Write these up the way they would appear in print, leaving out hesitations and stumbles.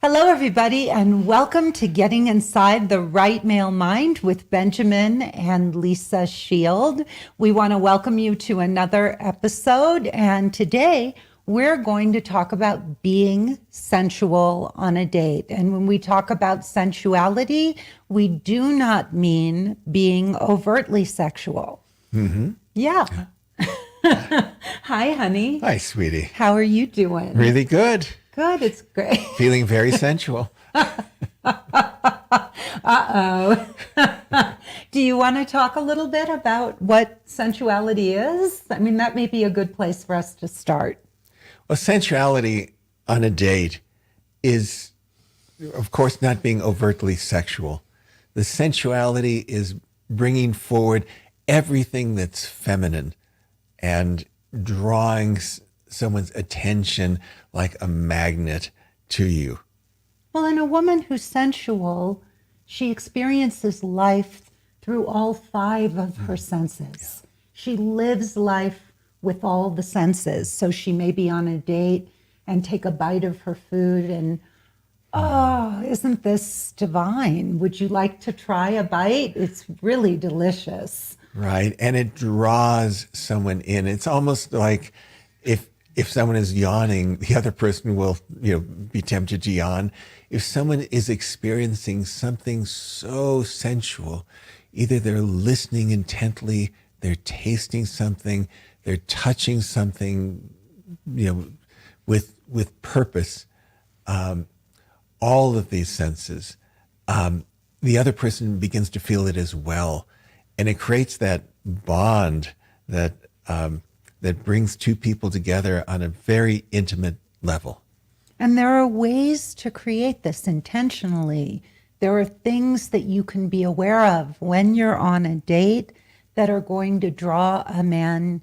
Hello, everybody, and welcome to Getting Inside the Right Male Mind with Benjamin and Lisa Shield. We want to welcome you to another episode, and today we're going to talk about being sensual on a date. And when we talk about sensuality, we do not mean being overtly sexual. Mm-hmm. Yeah. Hi, honey. Hi, sweetie. How are you doing? Really good. Good, it's great. Feeling very sensual. Uh-oh. Do you want to talk a little bit about what sensuality is? I mean, that may be a good place for us to start. Well, sensuality on a date is, of course, not being overtly sexual. The sensuality is bringing forward everything that's feminine and drawing someone's attention like a magnet to you. Well, in a woman who's sensual, she experiences life through all five of her senses. Yeah. She lives life with all the senses. So she may be on a date and take a bite of her food and, oh, isn't this divine? Would you like to try a bite? It's really delicious. Right. And it draws someone in. It's almost like if someone is yawning, the other person will, be tempted to yawn. If someone is experiencing something so sensual, either they're listening intently, they're tasting something, they're touching something, with purpose, all of these senses, the other person begins to feel it as well. And it creates that bond that brings two people together on a very intimate level. And there are ways to create this intentionally. There are things that you can be aware of when you're on a date that are going to draw a man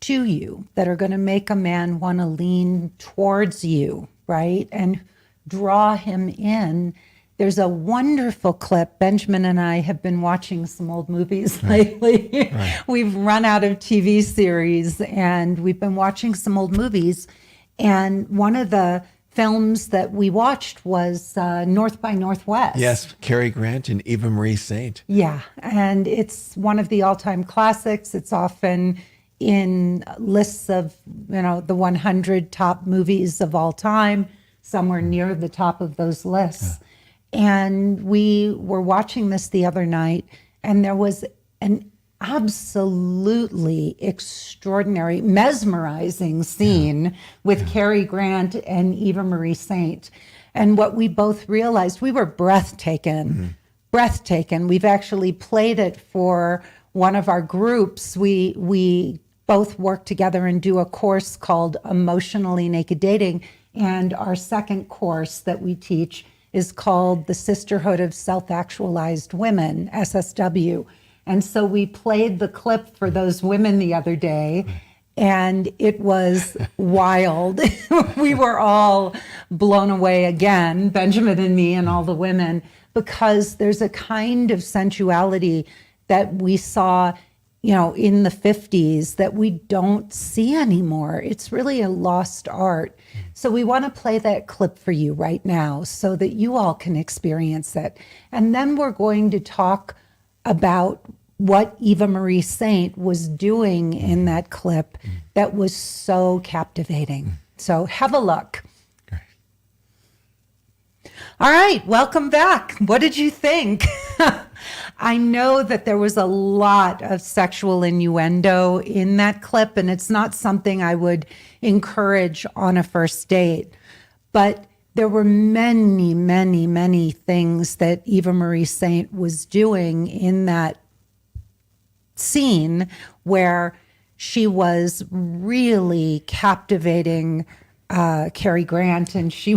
to you, that are going to make a man want to lean towards you, right? And draw him in. There's a wonderful clip. Benjamin and I have been watching some old movies lately. Right. We've run out of TV series and we've been watching some old movies. And one of the films that we watched was North by Northwest. Yes, Cary Grant and Eva Marie Saint. Yeah, and it's one of the all-time classics. It's often in lists of, the 100 top movies of all time, somewhere near the top of those lists. Yeah. And we were watching this the other night, and there was an absolutely extraordinary, mesmerizing scene with Cary Grant and Eva Marie Saint. And what we both realized, we were breathtaking. We've actually played it for one of our groups. We both work together and do a course called Emotionally Naked Dating. And our second course that we teach is called the Sisterhood of Self-Actualized Women, SSW. And so we played the clip for those women the other day, and it was wild. We were all blown away again, Benjamin and me and all the women, because there's a kind of sensuality that we saw, in the 50s that we don't see anymore. It's really a lost art. So we want to play that clip for you right now so that you all can experience it. And then we're going to talk about what Eva Marie Saint was doing in that clip that was so captivating. So have a look. Great. All right, welcome back. What did you think? I know that there was a lot of sexual innuendo in that clip, and it's not something I would encourage on a first date. But there were many, many, many things that Eva Marie Saint was doing in that scene where she was really captivating Cary Grant, and he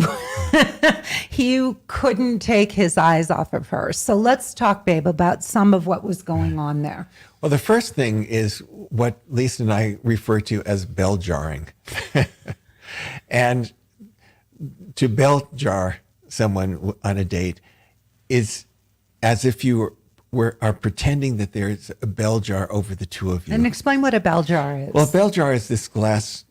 couldn't take his eyes off of her. So let's talk, babe, about some of what was going on there. Well, the first thing is what Lisa and I refer to as bell jarring. And to bell jar someone on a date is as if you are pretending that there's a bell jar over the two of you. And explain what a bell jar is. Well, a bell jar is this glass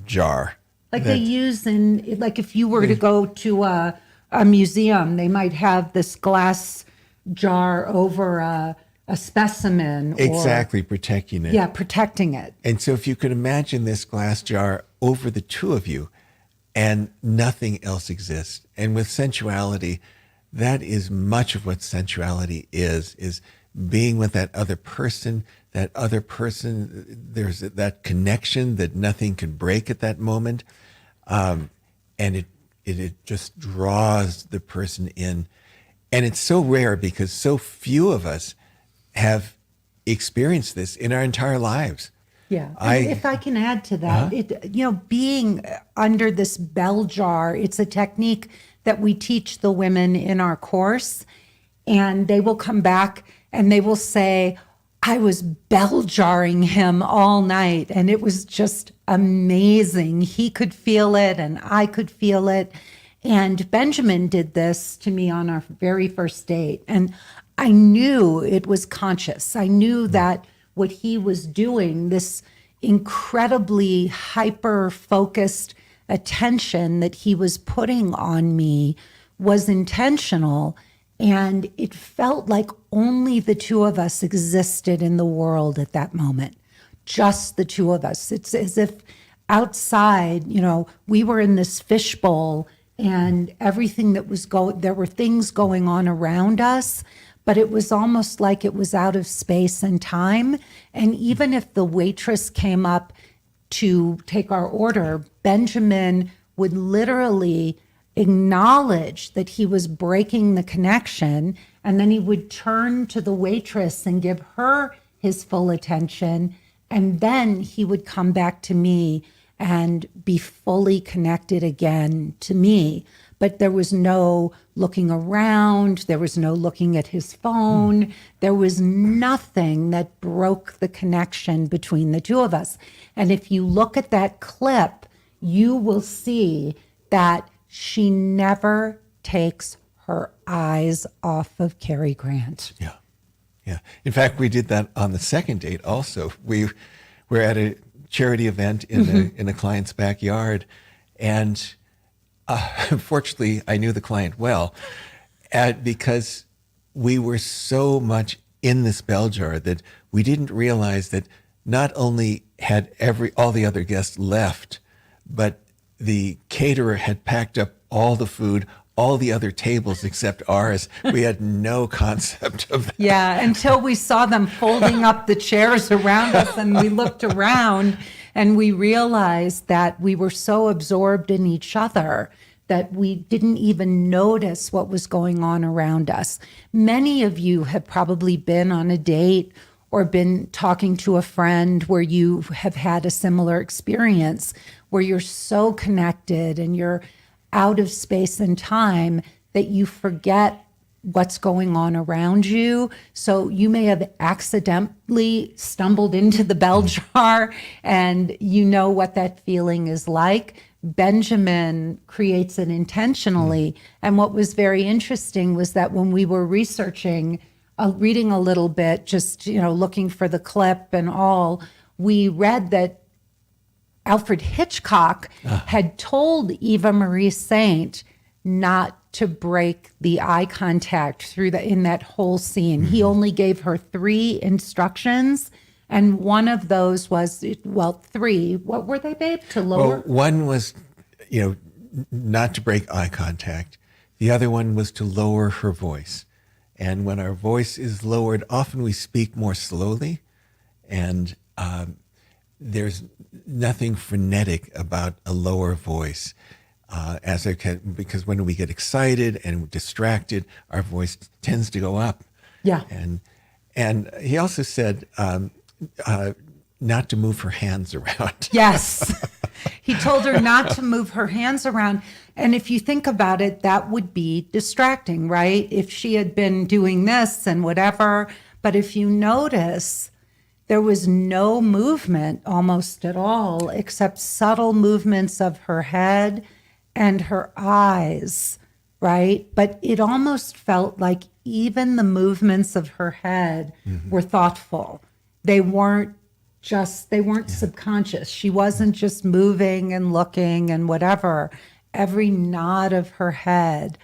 jar. Like they use in, like if you were to go to a a museum, they might have this glass jar over a specimen, or Exactly, protecting it. yeah, protecting it. And so if you could imagine this glass jar over the two of you and nothing else exists. And with sensuality, that is much of what sensuality is being with that other person, there's that connection that nothing can break at that moment. And it just draws the person in. And it's so rare because so few of us have experienced this in our entire lives. Yeah. And if I can add to that, being under this bell jar, it's a technique that we teach the women in our course. And they will come back and they will say, I was bell jarring him all night. And it was just amazing. He could feel it and I could feel it. And Benjamin did this to me on our very first date. And I knew it was conscious. I knew that what he was doing, this incredibly hyper-focused attention that he was putting on me, was intentional. And it felt like only the two of us existed in the world at that moment, just the two of us. It's as if outside, we were in this fishbowl and everything that was there were things going on around us, but it was almost like it was out of space and time. And even if the waitress came up to take our order, Benjamin would literally acknowledge that he was breaking the connection, and then he would turn to the waitress and give her his full attention, and then he would come back to me and be fully connected again to me. But there was no looking around, there was no looking at his phone, there was nothing that broke the connection between the two of us. And if you look at that clip, you will see that she never takes her eyes off of Cary Grant. Yeah. Yeah. In fact, we did that on the second date also. We were at a charity event in a client's backyard. And fortunately, I knew the client well because we were so much in this bell jar that we didn't realize that not only had all the other guests left, but the caterer had packed up all the food, all the other tables except ours. We had no concept of that. Yeah, until we saw them folding up the chairs around us and we looked around and we realized that we were so absorbed in each other that we didn't even notice what was going on around us. Many of you have probably been on a date or been talking to a friend where you have had a similar experience, where you're so connected and you're out of space and time that you forget what's going on around you. So you may have accidentally stumbled into the bell jar and you know what that feeling is like. Benjamin creates it intentionally. And what was very interesting was that when we were researching, reading a little bit, just, looking for the clip and all, we read that Alfred Hitchcock had told Eva Marie Saint not to break the eye contact in that whole scene. He only gave her 3 instructions, and one of those was, 3. What were they, babe? To lower? Well, one was, not to break eye contact. The other one was to lower her voice. And when our voice is lowered, often we speak more slowly, and there's nothing frenetic about a lower voice. Because when we get excited and distracted, our voice tends to go up. Yeah. And he also said not to move her hands around. Yes. He told her not to move her hands around. And if you think about it, that would be distracting, right? If she had been doing this and whatever. But if you notice, there was no movement almost at all, except subtle movements of her head and her eyes, right? But it almost felt like even the movements of her head were thoughtful. They weren't subconscious. She wasn't just moving and looking and whatever. Every nod of her head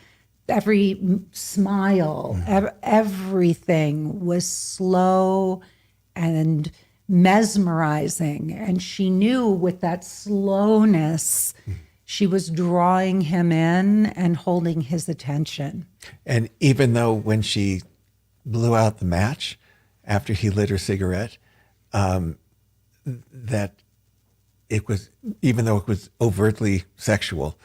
every smile, everything was slow and mesmerizing. And she knew with that slowness, she was drawing him in and holding his attention. And even though when she blew out the match after he lit her cigarette, that it was, even though it was overtly sexual,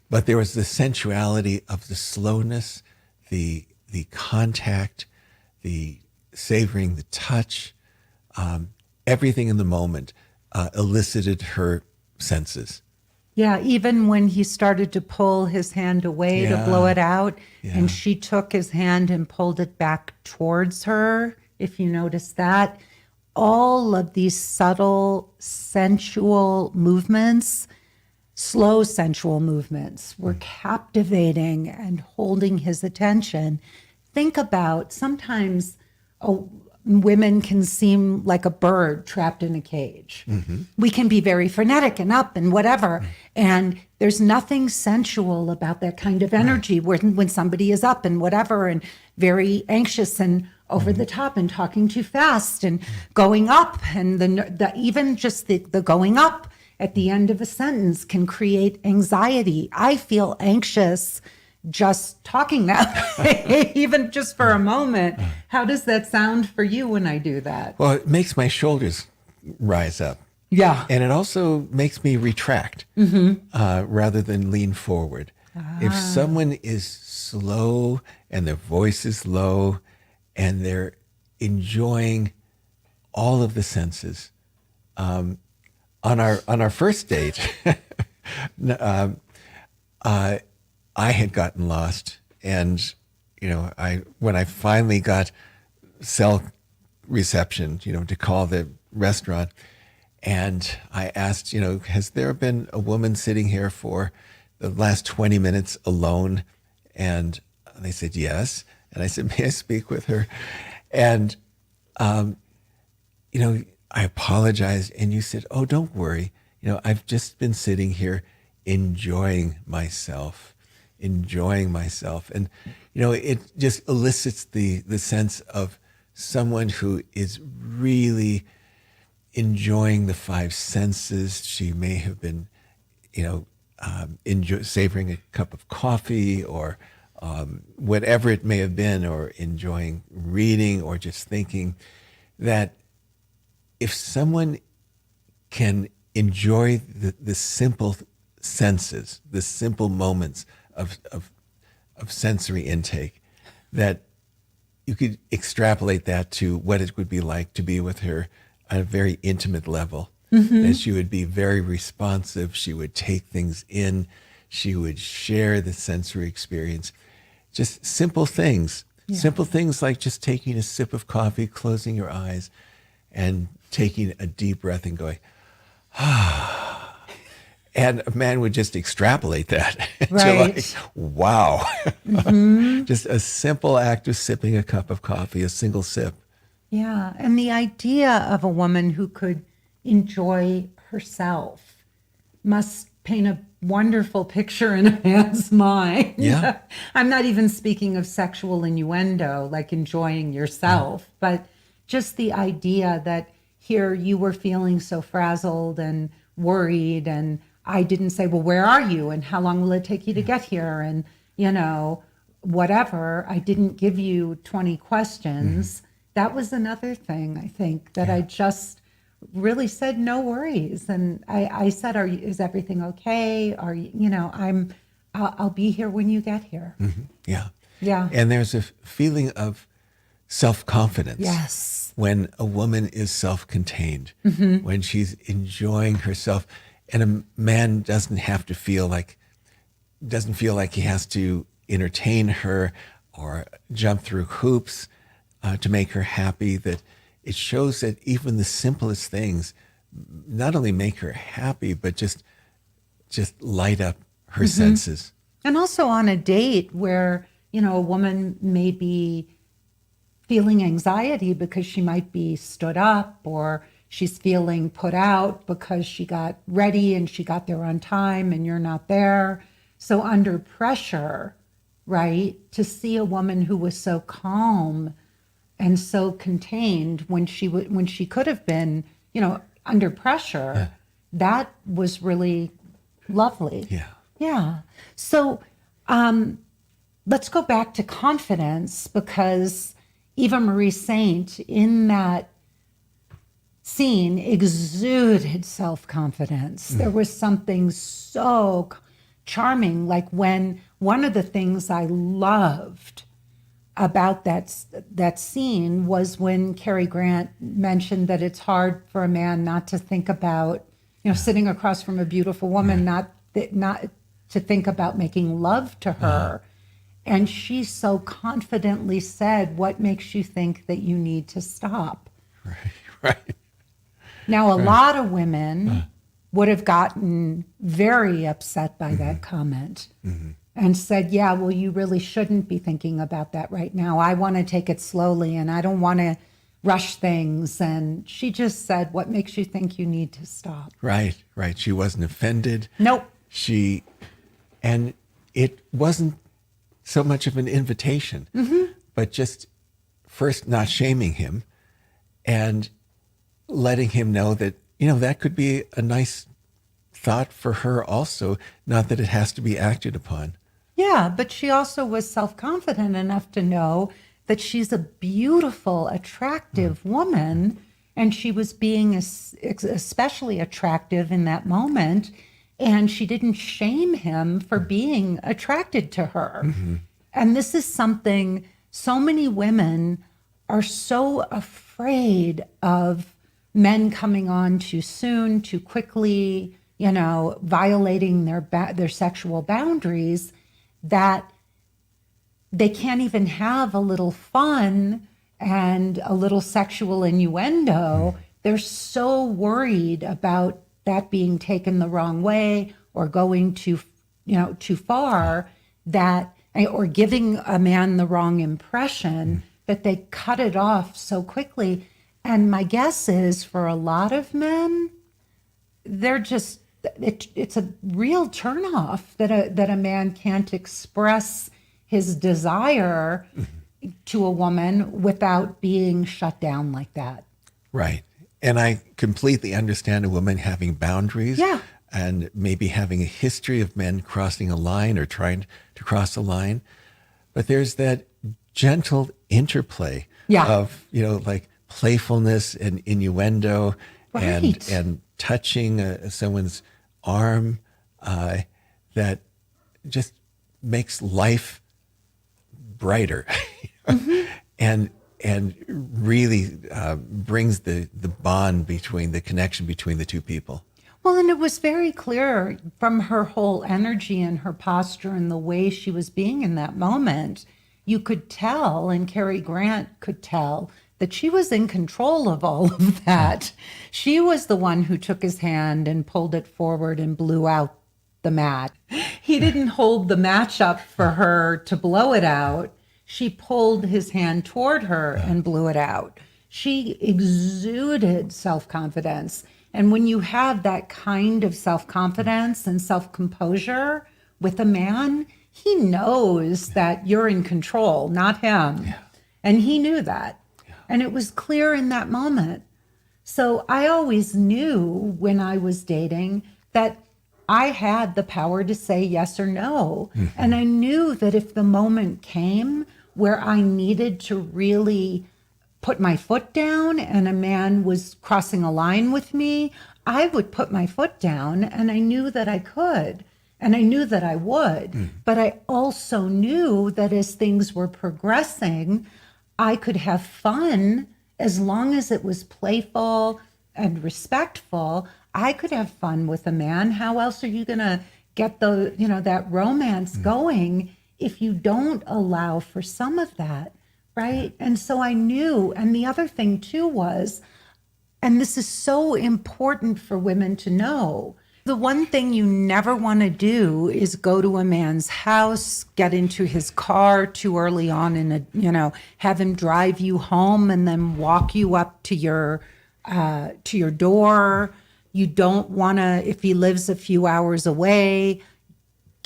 but there was the sensuality of the slowness, the contact, the savoring, the touch, everything in the moment elicited her senses. Yeah, even when he started to pull his hand away to blow it out, and she took his hand and pulled it back towards her, if you notice that, all of these subtle sensual movements, slow sensual movements, were captivating and holding his attention. Think about sometimes women can seem like a bird trapped in a cage. We can be very frenetic and up and whatever. And there's nothing sensual about that kind of energy when somebody is up and whatever and very anxious and over the top and talking too fast and going up. And even just the going up at the end of a sentence can create anxiety. I feel anxious just talking that way, even just for a moment. How does that sound for you when I do that? Well, it makes my shoulders rise up. Yeah. And it also makes me retract rather than lean forward. If someone is slow and their voice is low and they're enjoying all of the senses, on our first date, I had gotten lost, and when I finally got cell reception, to call the restaurant, and I asked, has there been a woman sitting here for the last 20 minutes alone? And they said yes, and I said, may I speak with her? And I apologized, and you said, oh, don't worry, I've just been sitting here enjoying myself. And it just elicits the sense of someone who is really enjoying the five senses. She may have been savoring a cup of coffee or whatever it may have been, or enjoying reading or just thinking. That if someone can enjoy the simple senses, the simple moments of sensory intake, that you could extrapolate that to what it would be like to be with her at a very intimate level. That she would be very responsive. She would take things in. She would share the sensory experience. Just simple things. Yeah. Simple things like just taking a sip of coffee, closing your eyes, and taking a deep breath and going, ah. And a man would just extrapolate that to like, wow. Just a simple act of sipping a cup of coffee, a single sip. Yeah. And the idea of a woman who could enjoy herself must paint a wonderful picture in a man's mind. Yeah. I'm not even speaking of sexual innuendo, like enjoying yourself, but just the idea that here you were feeling so frazzled and worried, and I didn't say, well, where are you? And how long will it take you to get here? And, whatever. I didn't give you 20 questions. That was another thing, I think, that I just really said, no worries. And I said, is everything okay? I'll be here when you get here. Yeah. Yeah. And there's a feeling of self-confidence. Yes. When a woman is self-contained, when she's enjoying herself. And a man doesn't feel like he has to entertain her or jump through hoops to make her happy. That it shows that even the simplest things not only make her happy, but just light up her senses. And also on a date where, a woman may be feeling anxiety because she might be stood up, or she's feeling put out because she got ready and she got there on time and you're not there. So under pressure, right? To see a woman who was so calm and so contained when she could have been, under pressure, that was really lovely. Yeah. Yeah. So let's go back to confidence, because Eva Marie Saint in that scene exuded self-confidence. There was something so charming, like when one of the things I loved about that scene was when Cary Grant mentioned that it's hard for a man not to think about, sitting across from a beautiful woman, not to think about making love to her. And she so confidently said, "What makes you think that you need to stop?" Right. Now, a lot of women would have gotten very upset by that comment and said, "Yeah, well, you really shouldn't be thinking about that right now. I want to take it slowly and I don't want to rush things." And she just said, "What makes you think you need to stop?" Right. She wasn't offended. Nope. And it wasn't so much of an invitation, but just first not shaming him and letting him know that, that could be a nice thought for her also, not that it has to be acted upon. Yeah, but she also was self-confident enough to know that she's a beautiful, attractive woman, and she was being especially attractive in that moment, and she didn't shame him for being attracted to her. And this is something so many women are so afraid of men coming on too soon, too quickly, violating their sexual boundaries, that they can't even have a little fun and a little sexual innuendo. They're so worried about that being taken the wrong way or going too far, or giving a man the wrong impression, that they cut it off so quickly. And my guess is for a lot of men, it's a real turnoff that a man can't express his desire to a woman without being shut down like that. Right. And I completely understand a woman having boundaries. Yeah. And maybe having a history of men crossing a line or trying to cross a line. But there's that gentle interplay of, like playfulness and innuendo and touching someone's arm that just makes life brighter and really brings the bond between the connection between the two people. Well, and it was very clear from her whole energy and her posture and the way she was being in that moment. You could tell, and Cary Grant could tell, that she was in control of all of that. She was the one who took his hand and pulled it forward and blew out the mat. He didn't hold the match up for her to blow it out. She pulled his hand toward her and blew it out. She exuded self-confidence. And when you have that kind of self-confidence and self-composure with a man, he knows that you're in control, not him. Yeah. And he knew that. Yeah. And it was clear in that moment. So I always knew when I was dating that I had the power to say yes or no. Mm-hmm. And I knew that if the moment came where I needed to really put my foot down and a man was crossing a line with me, I would put my foot down, and I knew that I could, and I knew that I would. Mm. But I also knew that as things were progressing, I could have fun as long as it was playful and respectful. I could have fun with a man. How else are you going to get that romance going if you don't allow for some of that? Right. And so I knew. And the other thing, too, was, and this is so important for women to know, the one thing you never want to do is go to a man's house, get into his car too early on have him drive you home and then walk you up to your door. You don't want to, if he lives a few hours away,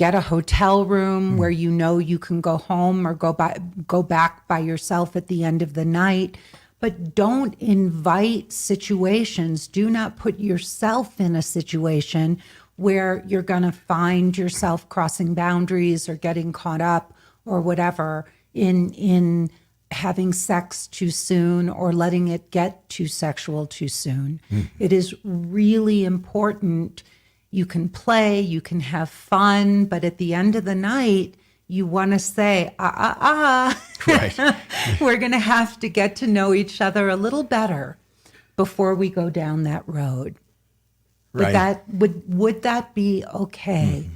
get a hotel room where you know you can go home or go back by yourself at the end of the night. But don't invite situations. Do not put yourself in a situation where you're going to find yourself crossing boundaries or getting caught up or whatever in having sex too soon or letting it get too sexual too soon. It is really important. You can play, you can have fun, but at the end of the night, you want to say, Right. we're going to have to get to know each other a little better before we go down that road. Right. Would that be okay?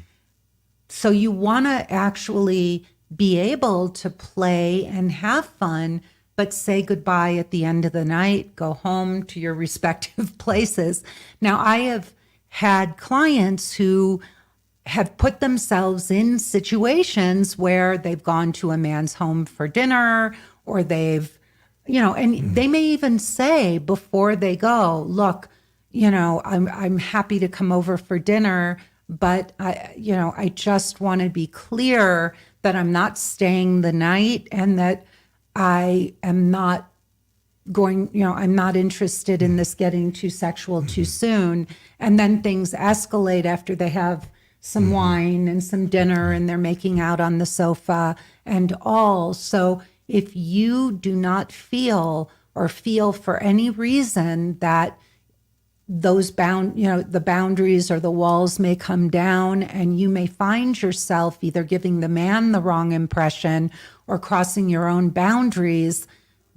So you want to actually be able to play and have fun, but say goodbye at the end of the night, go home to your respective places. Now, I have had clients who have put themselves in situations where they've gone to a man's home for dinner, or they've, and they may even say before they go, look, I'm happy to come over for dinner, but I just want to be clear that I'm not staying the night and that I am not going, I'm not interested in this getting too sexual too soon. And then things escalate after they have some wine and some dinner and they're making out on the sofa and all. So if you do not feel for any reason that those the boundaries or the walls may come down, and you may find yourself either giving the man the wrong impression or crossing your own boundaries,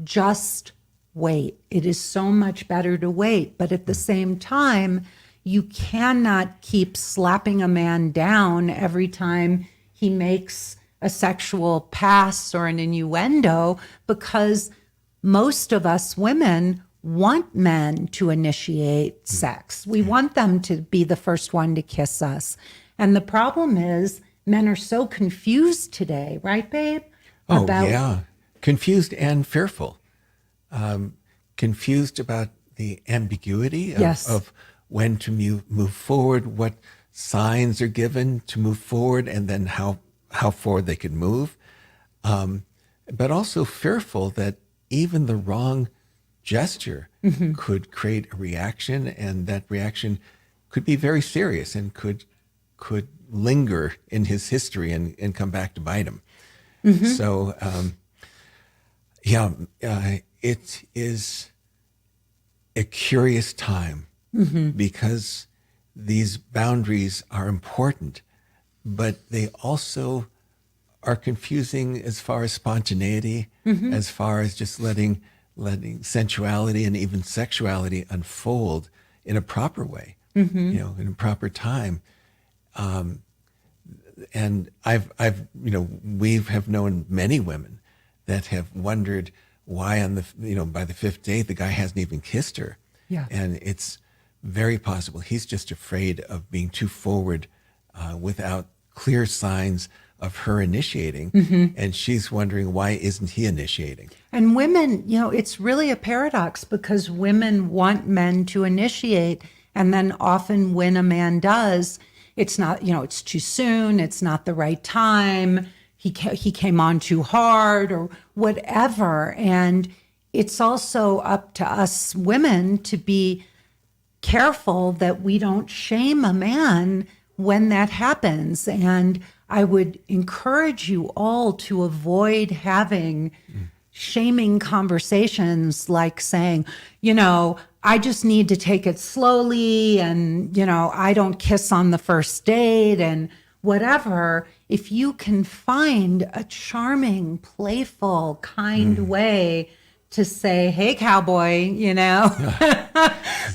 just wait. It is so much better to wait. But at the same time, you cannot keep slapping a man down every time he makes a sexual pass or an innuendo, because most of us women want men to initiate sex. We want them to be the first one to kiss us. And the problem is men are so confused today, right, babe? Oh, yeah. Confused and fearful. Confused about the ambiguity of when to move forward, what signs are given to move forward, and then how forward they could move. But also fearful that even the wrong gesture could create a reaction, and that reaction could be very serious and could linger in his history and come back to bite him. So, it is a curious time because these boundaries are important, but they also are confusing as far as spontaneity, as far as just letting sensuality and even sexuality unfold in a proper way, in a proper time. And we have known many women that have wondered why by the fifth date, the guy hasn't even kissed her. Yeah. And it's very possible he's just afraid of being too forward without clear signs of her initiating. And she's wondering, why isn't he initiating? And women, it's really a paradox, because women want men to initiate. And then often when a man does, it's not, it's too soon. It's not the right time. He came on too hard or whatever. And it's also up to us women to be careful that we don't shame a man when that happens. And I would encourage you all to avoid having shaming conversations like saying, I just need to take it slowly, and, I don't kiss on the first date and whatever. If you can find a charming, playful, kind way to say, hey, cowboy,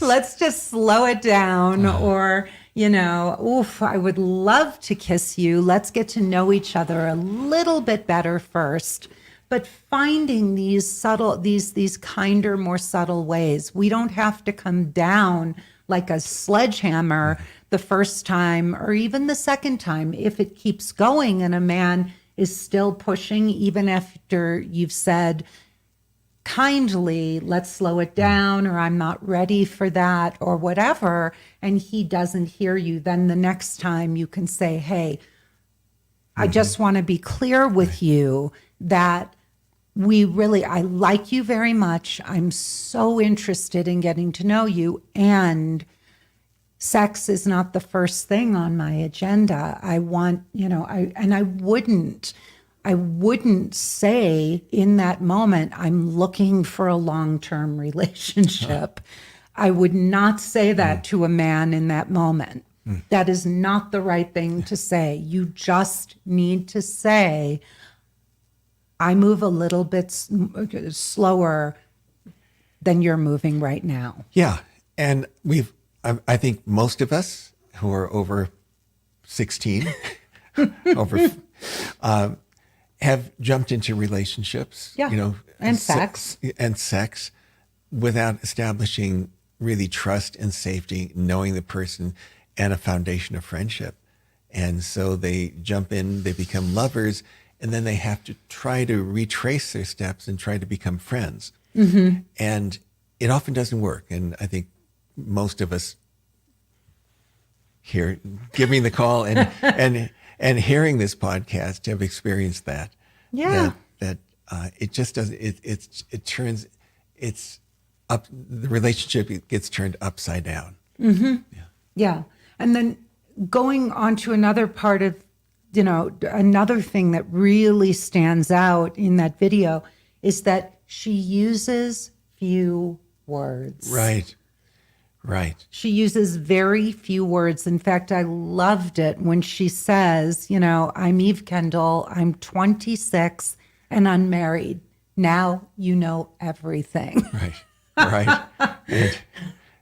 let's just slow it down, or, I would love to kiss you. Let's get to know each other a little bit better first. But finding these subtle, these kinder, more subtle ways. We don't have to come down like a sledgehammer the first time or even the second time. If it keeps going and a man is still pushing, even after you've said kindly, let's slow it down, or I'm not ready for that, or whatever, and he doesn't hear you, then the next time you can say, hey, I just want to be clear with you that I like you very much. I'm so interested in getting to know you, and sex is not the first thing on my agenda. I want, I wouldn't say in that moment, I'm looking for a long-term relationship. I would not say that to a man in that moment. That is not the right thing to say. You just need to say, I move a little bit slower than you're moving right now. Yeah. And I think most of us who are over 16, have jumped into relationships, and sex without establishing really trust and safety, knowing the person, and a foundation of friendship. And so they jump in, they become lovers, and then they have to try to retrace their steps and try to become friends. And it often doesn't work. And I think most of us here giving the call and hearing this podcast have experienced that. Yeah. That it just doesn't, it turns, it's up, the relationship gets turned upside down. Yeah. And then going on to another part of, another thing that really stands out in that video is that she uses few words. Right. She uses very few words. In fact, I loved it when she says, I'm Eve Kendall, I'm 26 and unmarried. Now you know everything. Right.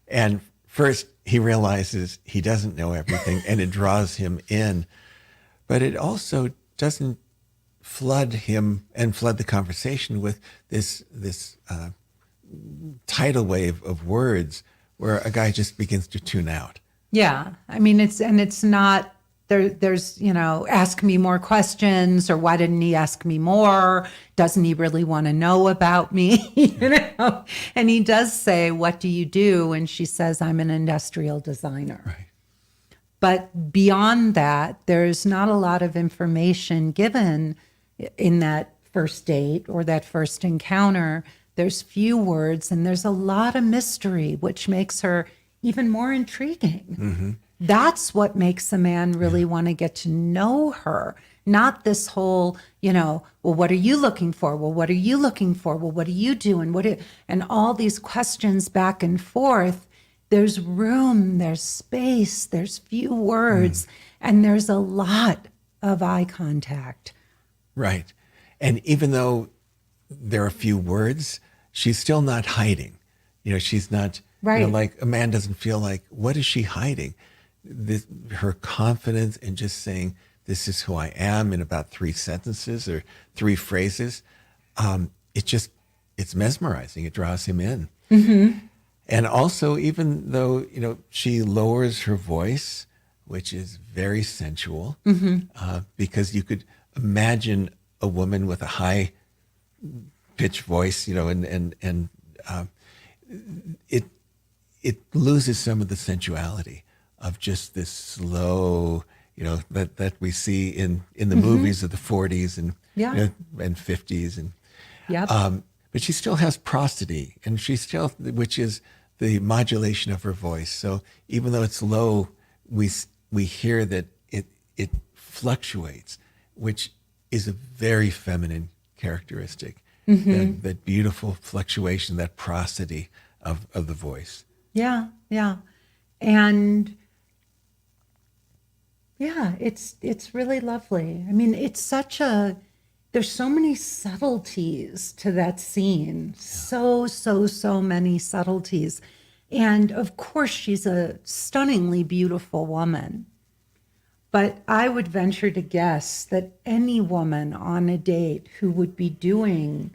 And first, he realizes he doesn't know everything, and it draws him in. But it also doesn't flood him and flood the conversation with this tidal wave of words where a guy just begins to tune out. Yeah. I mean, it's not, there's, ask me more questions, or why didn't he ask me more? Doesn't he really want to know about me? And he does say, what do you do? And she says, I'm an industrial designer. Right. But beyond that, there's not a lot of information given in that first date or that first encounter. There's few words and there's a lot of mystery, which makes her even more intriguing. That's what makes a man really want to get to know her. Not this whole, well, what are you looking for? Well, what are you looking for? Well, what are you doing? And all these questions back and forth. There's room, there's space, there's few words, and there's a lot of eye contact. Right. And even though there are few words, she's still not hiding. She's not, right. Like a man doesn't feel like, what is she hiding? Her confidence in just saying, this is who I am in about 3 sentences or 3 phrases. It's mesmerizing. It draws him in. And also, even though, she lowers her voice, which is very sensual, because you could imagine a woman with a high pitched voice, and it loses some of the sensuality of just this slow, that we see in the movies of the 40s and and 50s and but she still has prosody, and which is the modulation of her voice. So even though it's low, we hear that it fluctuates, which is a very feminine characteristic. That beautiful fluctuation, that prosody of the voice. Yeah. And yeah, it's really lovely. I mean, there's so many subtleties to that scene. So many subtleties. And of course, she's a stunningly beautiful woman. But I would venture to guess that any woman on a date who would be doing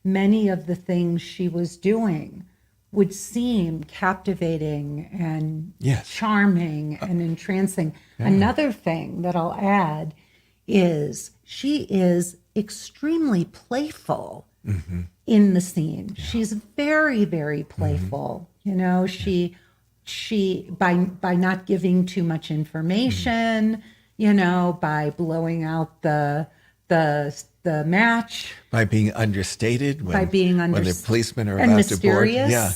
many of the things she was doing would seem captivating and charming and entrancing. Another thing that I'll add is she is extremely playful in the scene. She's very, very playful. She by not giving too much information, by blowing out the match, By being understated when, when the policemen are and about to board. mysterious. Yeah.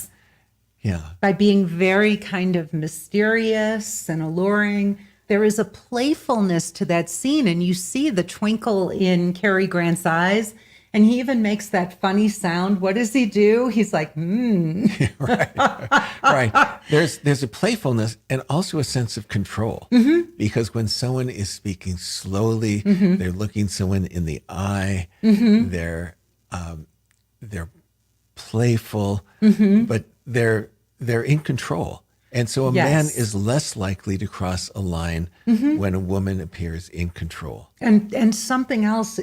Yeah. By being very kind of mysterious and alluring. There is a playfulness to that scene, and you see the twinkle in Cary Grant's eyes, and he even makes that funny sound. What does he do? He's like, Right. There's a playfulness and also a sense of control, because when someone is speaking slowly, they're looking someone in the eye, they're playful, but they're in control. And so a man is less likely to cross a line when a woman appears in control. And something else,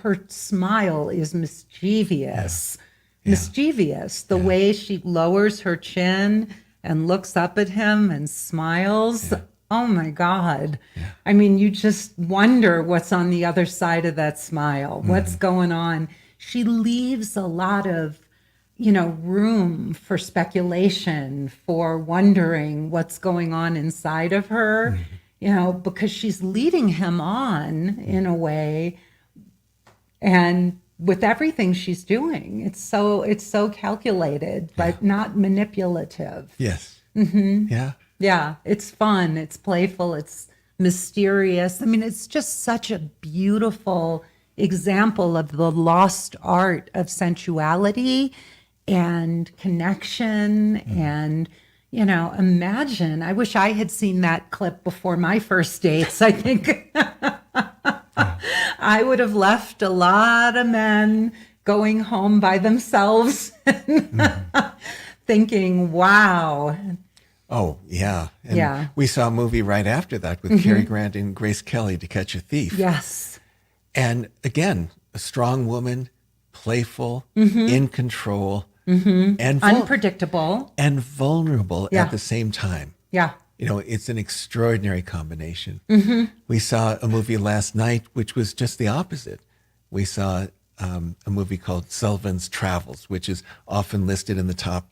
her smile is mischievous. Yeah. Mischievous. The way she lowers her chin and looks up at him and smiles. Yeah. Oh my God. Yeah. I mean, you just wonder what's on the other side of that smile. What's going on? She leaves a lot of room for speculation, for wondering what's going on inside of her, because she's leading him on in a way, and with everything she's doing, it's so calculated, but not manipulative. Yes. Yeah. Yeah, it's fun, it's playful, it's mysterious. I mean, it's just such a beautiful example of the lost art of sensuality and connection. And imagine, I wish I had seen that clip before my first dates. I think I would have left a lot of men going home by themselves thinking, wow. Oh, yeah. And we saw a movie right after that with Cary Grant and Grace Kelly, To Catch a Thief. Yes. And again, a strong woman, playful, in control, and unpredictable and vulnerable at the same time. Yeah. It's an extraordinary combination. We saw a movie last night, which was just the opposite. We saw a movie called Sullivan's Travels, which is often listed in the top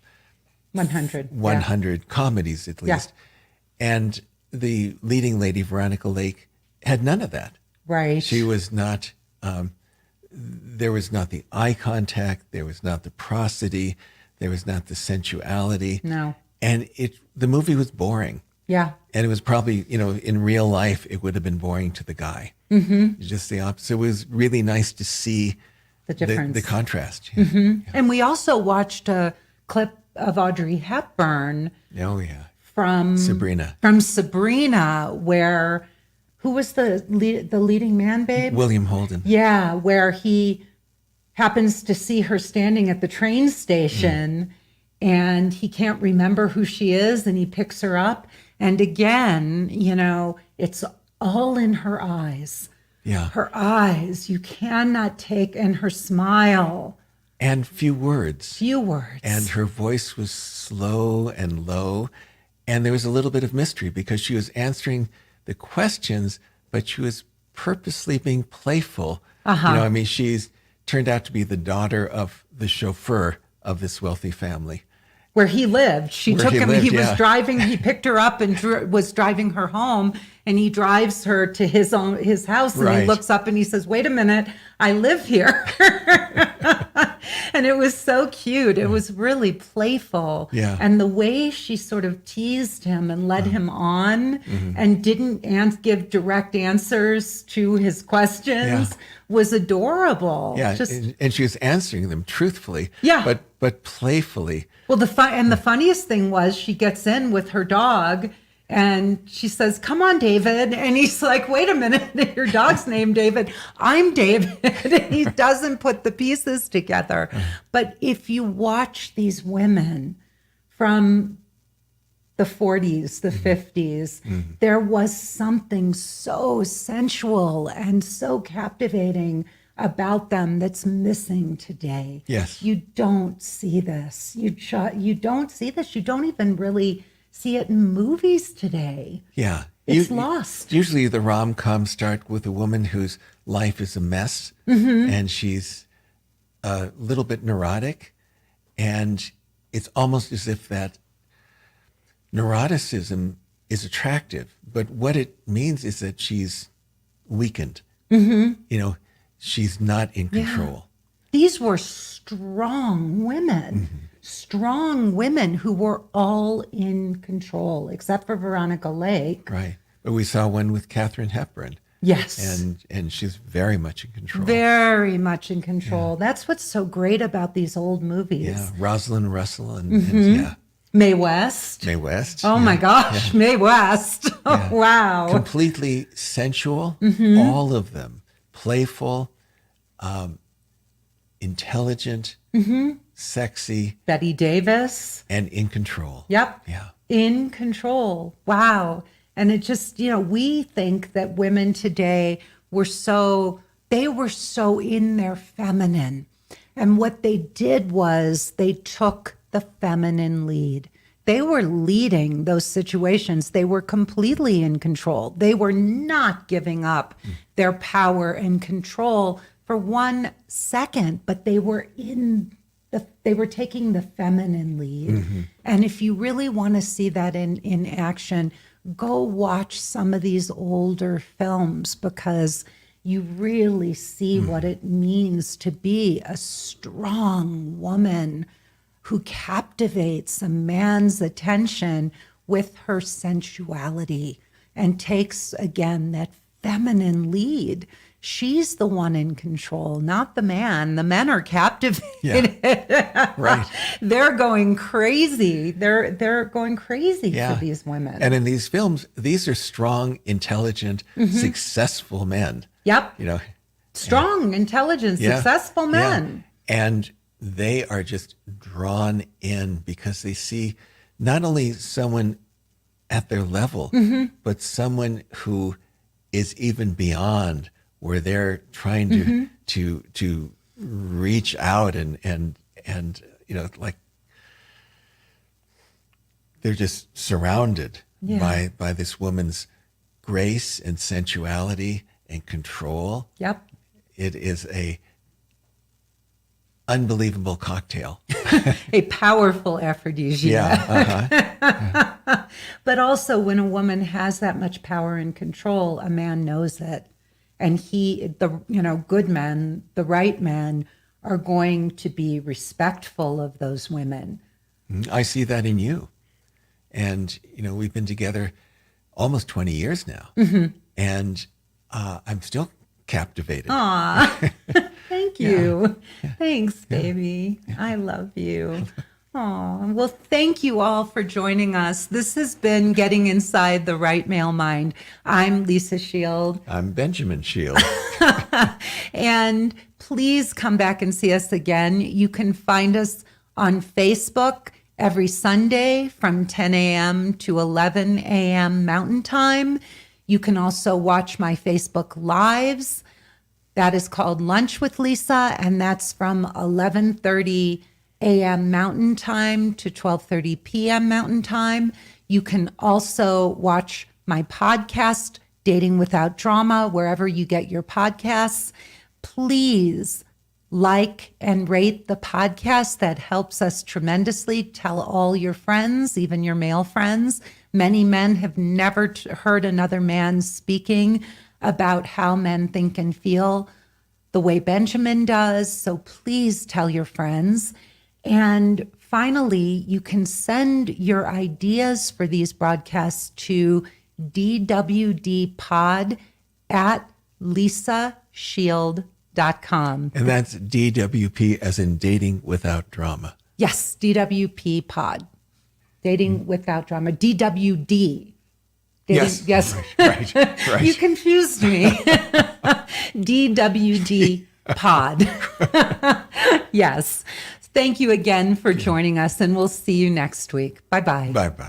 100 comedies, at least. And the leading lady, Veronica Lake, had none of that. Right. She was not, there was not the eye contact, there was not the prosody, there was not the sensuality. No. And the movie was boring. Yeah. And it was probably, in real life, it would have been boring to the guy. Just the opposite. It was really nice to see the difference, the contrast. Yeah. And we also watched a clip of Audrey Hepburn. Oh, yeah. From Sabrina, where, who was the leading man, babe? William Holden. Yeah, where he happens to see her standing at the train station and he can't remember who she is, and he picks her up. And again, it's all in her eyes. Yeah. Her eyes, you cannot take, and her smile. And few words. And her voice was slow and low. And there was a little bit of mystery because she was answering the questions, but she was purposely being playful. She's turned out to be the daughter of the chauffeur of this wealthy family. Where he lived. He was driving, he picked her up and was driving her home, and he drives her to his house, and he looks up and he says, "Wait a minute, I live here." And it was so cute. It was really playful. Yeah. And the way she sort of teased him and led him on and didn't give direct answers to his questions was adorable. Yeah, and she was answering them truthfully, but playfully. Well, the funniest thing was she gets in with her dog and she says, "Come on, David." And he's like, "Wait a minute, your dog's named David. I'm David." And he doesn't put the pieces together. But if you watch these women from the 40s, the 50s, there was something so sensual and so captivating about them that's missing today. Yes. You don't see this. You don't see this. You don't even really see it in movies today. Yeah. It's lost. Usually the rom-coms start with a woman whose life is a mess and she's a little bit neurotic, and it's almost as if that neuroticism is attractive, but what it means is that she's weakened. You know, she's not in control. These were strong women who were all in control, except for Veronica Lake. Right. But we saw one with Katharine Hepburn. Yes. And she's very much in control. Very much in control. That's what's so great about these old movies. Yeah. Rosalind Russell and Mae West. Mae West. Oh my gosh, Mae West. Oh, wow. Completely sensual, all of them. Playful, intelligent, sexy. Betty Davis. And in control. Yep. Yeah. In control. Wow. And it just, we think that women today were so in their feminine. And what they did was they took the feminine lead. They were leading those situations. They were completely in control. They were not giving up their power and control for 1 second, but they were taking the feminine lead. And if you really want to see that in action, go watch some of these older films, because you really see what it means to be a strong woman who captivates a man's attention with her sensuality and takes, again, that feminine lead. She's the one in control, not the man. The men are captivated. Yeah. Right. They're going crazy. They're going crazy for these women. And in these films, these are strong, intelligent, successful men. Yep. You know, strong, intelligent, successful men. And they are just drawn in because they see not only someone at their level, but someone who is even beyond, where they're trying to reach out and like they're just surrounded by this woman's grace and sensuality and control. Yep. It is a unbelievable cocktail. A powerful aphrodisiac. But also, when a woman has that much power and control, a man knows it. And good men, the right men, are going to be respectful of those women. I see that in you. And, we've been together almost 20 years now. And I'm still captivated. Aw, thank you. Thanks, baby. I love you. Oh, well, thank you all for joining us. This has been Getting Inside the Right Male Mind. I'm Lisa Shield. I'm Benjamin Shield. And please come back and see us again. You can find us on Facebook every Sunday from 10 a.m. to 11 a.m. Mountain Time. You can also watch my Facebook Lives. That is called Lunch with Lisa, and that's from 11:30 a.m. Mountain Time to 12:30 p.m. Mountain Time. You can also watch my podcast, Dating Without Drama, wherever you get your podcasts. Please like and rate the podcast. That helps us tremendously. Tell all your friends, even your male friends. Many men have never heard another man speaking about how men think and feel the way Benjamin does. So please tell your friends. And finally, you can send your ideas for these broadcasts to dwdpod@lisashield.com. And that's DWP as in Dating Without Drama. Yes, DWP pod. Dating Without Drama. DWD. Yes. Right. You confused me. DWD pod. Yes. Thank you again for joining us, and we'll see you next week. Bye-bye. Bye-bye.